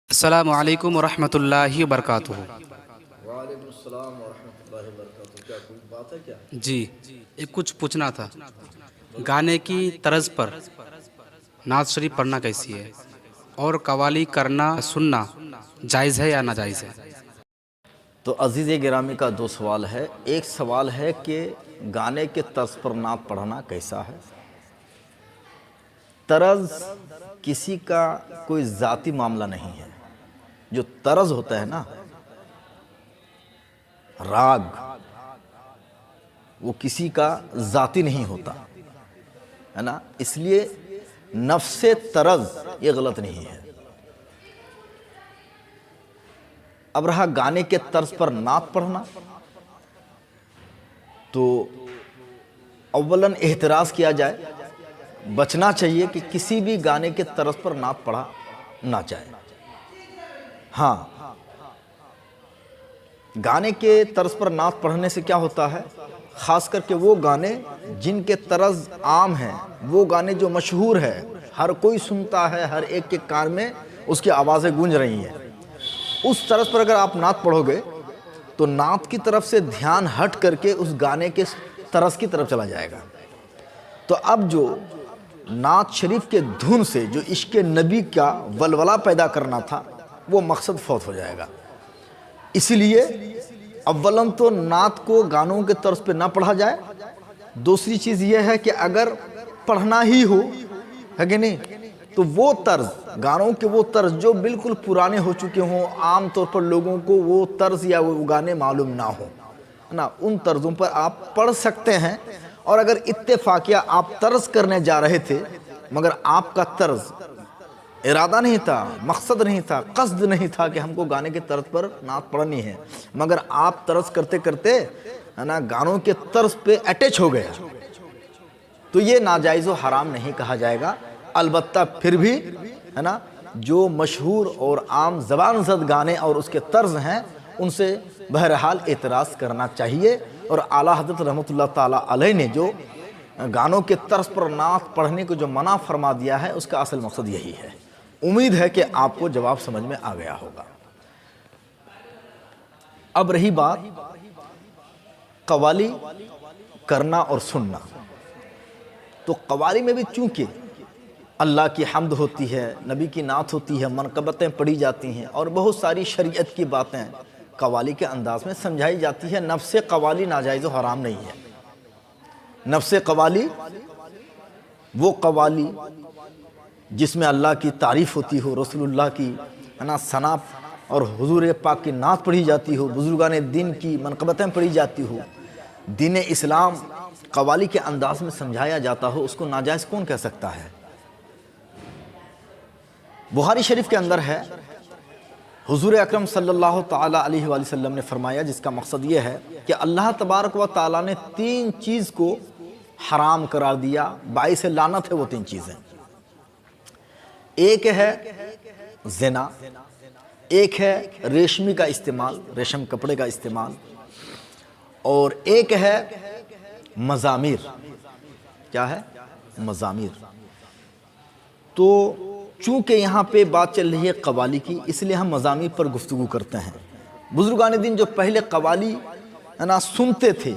السلام علیکم ورحمۃ اللہ وبرکاتہ۔ وعلیکم السلام ورحمۃ اللہ وبرکاتہ۔ کیا کوئی بات ہے کیا؟ جی، ایک کچھ پوچھنا تھا۔ گانے کی طرز پر نعت شریف پڑھنا کیسی ہے، اور قوالی کرنا سننا جائز ہے یا ناجائز ہے؟ تو عزیز گرامی کا دو سوال ہے۔ ایک سوال ہے کہ گانے کے طرز پر نعت پڑھنا کیسا ہے۔ طرز کسی کا کوئی ذاتی معاملہ نہیں ہے۔ جو طرز ہوتا ہے نا، راگ، وہ کسی کا ذاتی نہیں ہوتا ہے نا، اس لیے نفس طرز یہ غلط نہیں ہے۔ اب رہا گانے کے طرز پر نعت پڑھنا، تو اولاً احتراز کیا جائے، بچنا چاہیے کہ کسی بھی گانے کے طرز پر نعت پڑھا نہ جائے۔ ہاں، گانے کے طرز پر نعت پڑھنے سے کیا ہوتا ہے، خاص کر کے وہ گانے جن کے طرز عام ہیں، وہ گانے جو مشہور ہے، ہر کوئی سنتا ہے، ہر ایک کے کان میں اس کی آوازیں گونج رہی ہیں، اس طرز پر اگر آپ نعت پڑھو گے تو نعت کی طرف سے دھیان ہٹ کر کے اس گانے کے طرز کی طرف چلا جائے گا۔ تو اب جو نعت شریف کے دھن سے جو عشق نبی کا ولولہ پیدا کرنا تھا، وہ مقصد فوت ہو جائے گا۔ اسی لیے اولاً تو نعت کو گانوں کے طرز پہ نہ پڑھا جائے۔ دوسری چیز یہ ہے کہ اگر پڑھنا ہی ہو ہے کہ نہیں، تو وہ طرز، گانوں کے وہ طرز جو بالکل پرانے ہو چکے ہوں، عام طور پر لوگوں کو وہ طرز یا وہ گانے معلوم نہ ہوں نا، ان طرزوں پر آپ پڑھ سکتے ہیں۔ اور اگر اتفاقیہ آپ طرز کرنے جا رہے تھے مگر آپ کا طرز ارادہ نہیں تھا، مقصد نہیں تھا، قصد نہیں تھا کہ ہم کو گانے کے طرز پر نعت پڑھنی ہے، مگر آپ طرز کرتے کرتے ہے نا گانوں کے طرز پہ اٹیچ ہو گیا، تو یہ ناجائز و حرام نہیں کہا جائے گا۔ البتہ پھر بھی ہے نا جو مشہور اور عام زبان زد گانے اور اس کے طرز ہیں، ان سے بہرحال اعتراض کرنا چاہیے۔ اور اعلیٰ حضرت رحمۃ اللہ تعالیٰ علیہ نے جو گانوں کے طرز پر نعت پڑھنے کو جو منع فرما دیا ہے، اس کا اصل مقصد یہی ہے۔ امید ہے کہ آپ کو جواب سمجھ میں آ گیا ہوگا۔ اب رہی بات قوالی کرنا اور سننا، تو قوالی میں بھی چونکہ اللہ کی حمد ہوتی ہے، نبی کی نعت ہوتی ہے، منقبتیں پڑھی جاتی ہیں، اور بہت ساری شریعت کی باتیں قوالی کے انداز میں سمجھائی جاتی ہے، نفس قوالی ناجائز و حرام نہیں ہے۔ نفس قوالی وہ قوالی جس میں اللہ کی تعریف ہوتی ہو، رسول اللہ کی ثنا اور حضور پاک کی نعت پڑھی جاتی ہو، بزرگان دین کی منقبتیں پڑھی جاتی ہو، دین اسلام قوالی کے انداز میں سمجھایا جاتا ہو، اس کو ناجائز کون کہہ سکتا ہے؟ بخاری شریف کے اندر ہے، حضور اکرم صلی اللہ تعالی علیہ وآلہ وسلم نے فرمایا، جس کا مقصد یہ ہے کہ اللہ تبارک و تعالیٰ نے تین چیز کو حرام قرار دیا، باعث لعنت ہے وہ تین چیزیں۔ ایک ہے زنا، ایک ہے ریشمی کا استعمال، ریشم کپڑے کا استعمال، اور ایک ہے مزامیر۔ کیا ہے؟ مزامیر۔ تو چونکہ یہاں پہ بات چل رہی ہے قوالی کی، اس لیے ہم مزامیر پر گفتگو کرتے ہیں۔ بزرگان دین جو پہلے قوالی سنتے تھے،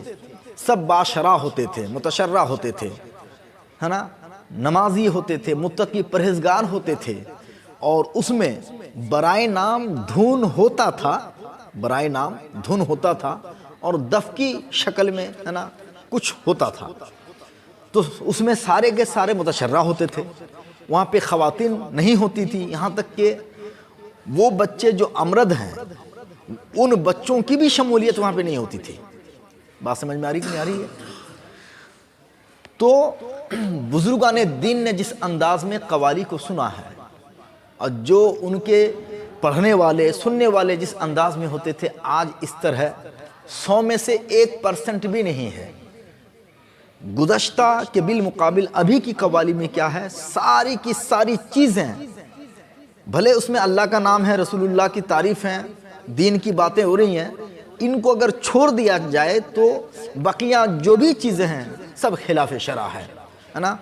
سب باشرع ہوتے تھے، متشرع ہوتے تھے، ہے نا، نمازی ہوتے تھے، متقی پرہیزگار ہوتے تھے، اور اس میں برائے نام دھن ہوتا تھا، برائے نام دھن ہوتا تھا، اور دف کی شکل میں ہے نا کچھ ہوتا تھا، تو اس میں سارے کے سارے متشرع ہوتے تھے۔ وہاں پہ خواتین نہیں ہوتی تھی، یہاں تک کہ وہ بچے جو امرد ہیں ان بچوں کی بھی شمولیت وہاں پہ نہیں ہوتی تھی۔ بات سمجھ میں آ رہی کہ نہیں آ رہی ہے؟ تو بزرگان دین نے جس انداز میں قوالی کو سنا ہے، اور جو ان کے پڑھنے والے سننے والے جس انداز میں ہوتے تھے، آج اس طرح 100 میں سے 1% بھی نہیں ہے۔ گزشتہ کے بالمقابل ابھی کی قوالی میں کیا ہے، ساری کی ساری چیزیں، بھلے اس میں اللہ کا نام ہے، رسول اللہ کی تعریف ہیں، دین کی باتیں ہو رہی ہیں، ان کو اگر چھوڑ دیا جائے تو بقیہ جو بھی چیزیں ہیں سب خلاف شرع ہے نا۔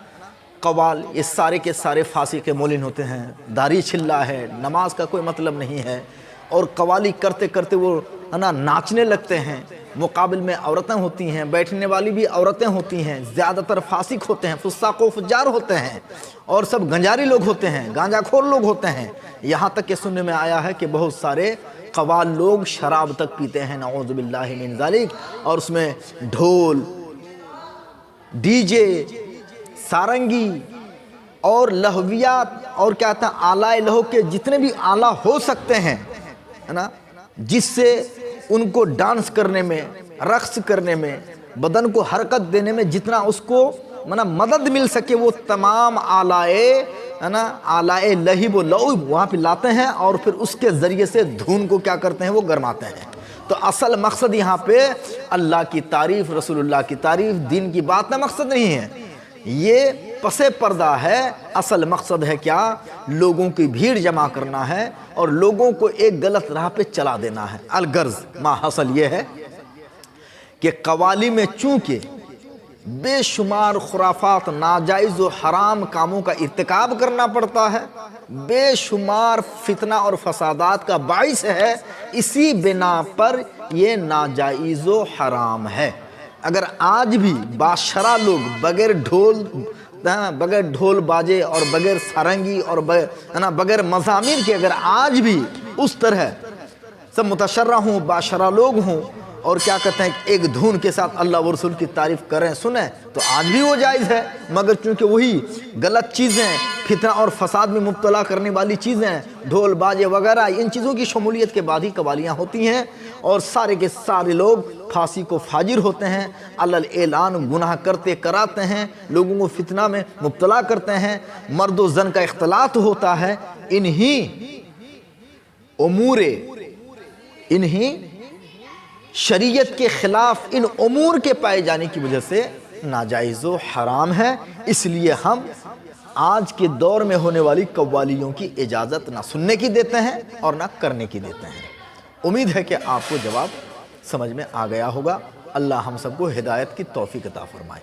قوال یہ سارے کے سارے فاسق مولن ہوتے ہیں، داڑھی چھلا ہے، نماز کا کوئی مطلب نہیں ہے، اور قوالی کرتے کرتے وہ ناچنے لگتے ہیں۔ مقابل میں عورتیں ہوتی ہیں، بیٹھنے والی بھی عورتیں ہوتی ہیں، زیادہ تر فاسق ہوتے ہیں، فساق و فجار ہوتے ہیں، اور سب گنجاری لوگ ہوتے ہیں، گانجا خور لوگ ہوتے ہیں۔ یہاں تک کہ سننے میں آیا ہے کہ بہت سارے قوال لوگ شراب تک پیتے ہیں، نعوذ باللہ من ذالک، اور اس میں ڈھول، ڈی جے، سارنگی اور لہویات اور کیا کہتے ہیں آلائے لہو کے جتنے بھی آلہ ہو سکتے ہیں جس سے ان کو ڈانس کرنے میں، رقص کرنے میں، بدن کو حرکت دینے میں جتنا اس کو مدد مل سکے، وہ تمام آلائے لہب و لعب وہاں پہ لاتے ہیں، اور پھر اس کے ذریعے سے دھن کو کیا کرتے ہیں، وہ گرماتے ہیں۔ تو اصل مقصد یہاں پہ اللہ کی تعریف، رسول اللہ کی تعریف، دین کی بات نہ مقصد نہیں ہے، یہ پس پردہ ہے۔ اصل مقصد ہے کیا؟ لوگوں کی بھیڑ جمع کرنا ہے اور لوگوں کو ایک غلط راہ پہ چلا دینا ہے۔ الغرض ما حاصل یہ ہے کہ قوالی میں چونکہ بے شمار خرافات، ناجائز و حرام کاموں کا ارتکاب کرنا پڑتا ہے، بے شمار فتنہ اور فسادات کا باعث ہے، اسی بنا پر یہ ناجائز و حرام ہے۔ اگر آج بھی باشرہ لوگ بغیر ڈھول باجے اور بغیر سارنگی اور بغیر مزامیر کے اگر آج بھی اس طرح سب متشرع ہوں، باشرہ لوگ ہوں، اور کیا کہتے ہیں ایک دھن کے ساتھ اللہ و رسول کی تعریف کریں، سنیں، تو آج بھی وہ جائز ہے۔ مگر چونکہ وہی غلط چیزیں، فتنہ اور فساد میں مبتلا کرنے والی چیزیں، ڈھول باجے وغیرہ، ان چیزوں کی شمولیت کے بعد ہی قوالیاں ہوتی ہیں، اور سارے کے سارے لوگ فاسق و فاجر ہوتے ہیں، علل اعلان گناہ کرتے کراتے ہیں، لوگوں کو فتنہ میں مبتلا کرتے ہیں، مرد و زن کا اختلاط ہوتا ہے۔ انہی شریعت کے خلاف ان امور کے پائے جانے کی وجہ سے ناجائز و حرام ہے۔ اس لیے ہم آج کے دور میں ہونے والی قوالیوں کی اجازت نہ سننے کی دیتے ہیں اور نہ کرنے کی دیتے ہیں۔ امید ہے کہ آپ کو جواب سمجھ میں آ گیا ہوگا۔ اللہ ہم سب کو ہدایت کی توفیق عطا فرمائے۔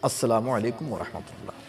السلام علیکم ورحمۃ اللہ۔